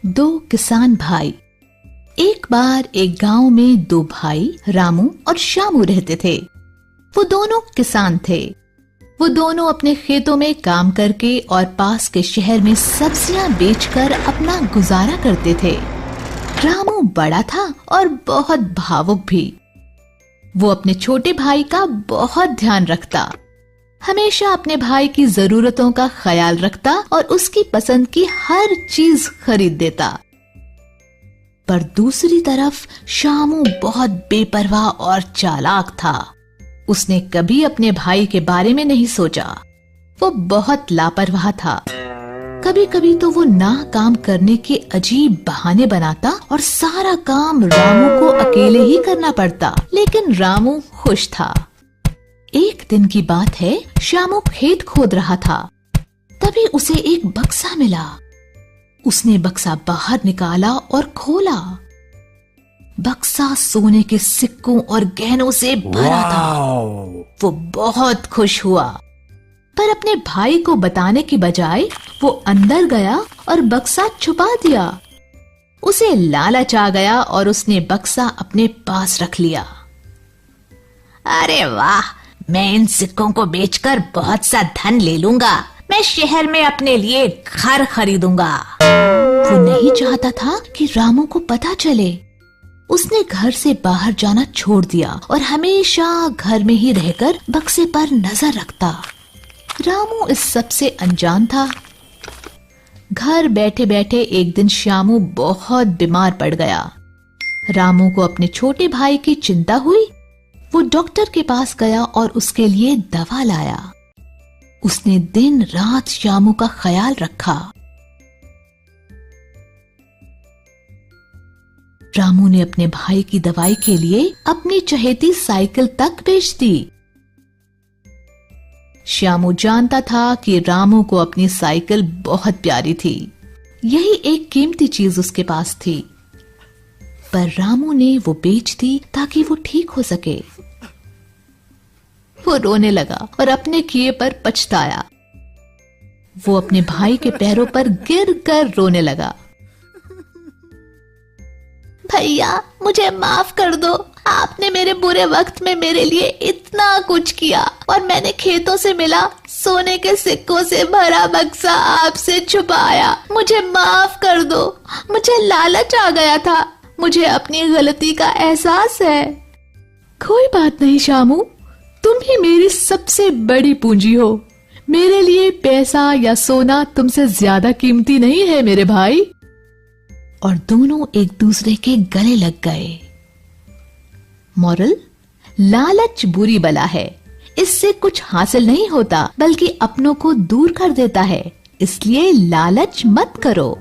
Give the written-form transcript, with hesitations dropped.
दो किसान भाई। एक बार एक गांव में दो भाई रामू और श्यामू रहते थे। वो दोनों किसान थे। वो दोनों अपने खेतों में काम करके और पास के शहर में सब्जियां बेचकर अपना गुजारा करते थे। रामू बड़ा था और बहुत भावुक भी। वो अपने छोटे भाई का बहुत ध्यान रखता, हमेशा अपने भाई की जरूरतों का ख्याल रखता और उसकी पसंद की हर चीज खरीद देता। पर दूसरी तरफ श्यामू बहुत बेपरवाह और चालाक था। उसने कभी अपने भाई के बारे में नहीं सोचा। वो बहुत लापरवाह था। कभी कभी तो वो ना काम करने के अजीब बहाने बनाता और सारा काम रामू को अकेले ही करना पड़ता। लेकिन रामू खुश था। एक दिन की बात है, श्यामू खेत खोद रहा था। तभी उसे एक बक्सा मिला। उसने बक्सा बाहर निकाला और खोला। बक्सा सोने के सिक्कों और गहनों से भरा था। वो बहुत खुश हुआ, पर अपने भाई को बताने की बजाय वो अंदर गया और बक्सा छुपा दिया। उसे लालच आ गया और उसने बक्सा अपने पास रख लिया। अरे वाह, मैं इन सिक्कों को बेचकर बहुत सा धन ले लूंगा। मैं शहर में अपने लिए घर खरीदूंगा। वो नहीं चाहता था कि रामू को पता चले। उसने घर से बाहर जाना छोड़ दिया और हमेशा घर में ही रहकर बक्से पर नजर रखता। रामू इस सब से अनजान था। घर बैठे बैठे एक दिन श्यामू बहुत बीमार पड़ गया। रामू को अपने छोटे भाई की चिंता हुई। वो डॉक्टर के पास गया और उसके लिए दवा लाया। उसने दिन रात श्यामू का ख्याल रखा। रामू ने अपने भाई की दवाई के लिए अपनी चहेती साइकिल तक बेच दी। श्यामू जानता था कि रामू को अपनी साइकिल बहुत प्यारी थी। यही एक कीमती चीज उसके पास थी। पर रामू ने वो बेच दी ताकि वो ठीक हो सके। वो रोने लगा और अपने किए पर पछताया। वो अपने भाई के पैरों पर गिर कर रोने लगा। भैया, मुझे माफ कर दो। आपने मेरे बुरे वक्त में मेरे लिए इतना कुछ किया और मैंने खेतों से मिला सोने के सिक्कों से भरा बक्सा आपसे छुपाया। मुझे माफ कर दो। मुझे लालच आ गया था। मुझे अपनी गलती का एहसास है। कोई बात नहीं श्यामू, तुम ही मेरी सबसे बड़ी पूंजी हो। मेरे लिए पैसा या सोना तुमसे ज्यादा कीमती नहीं है मेरे भाई। और दोनों एक दूसरे के गले लग गए। मॉरल: लालच बुरी बला है। इससे कुछ हासिल नहीं होता बल्कि अपनों को दूर कर देता है। इसलिए लालच मत करो।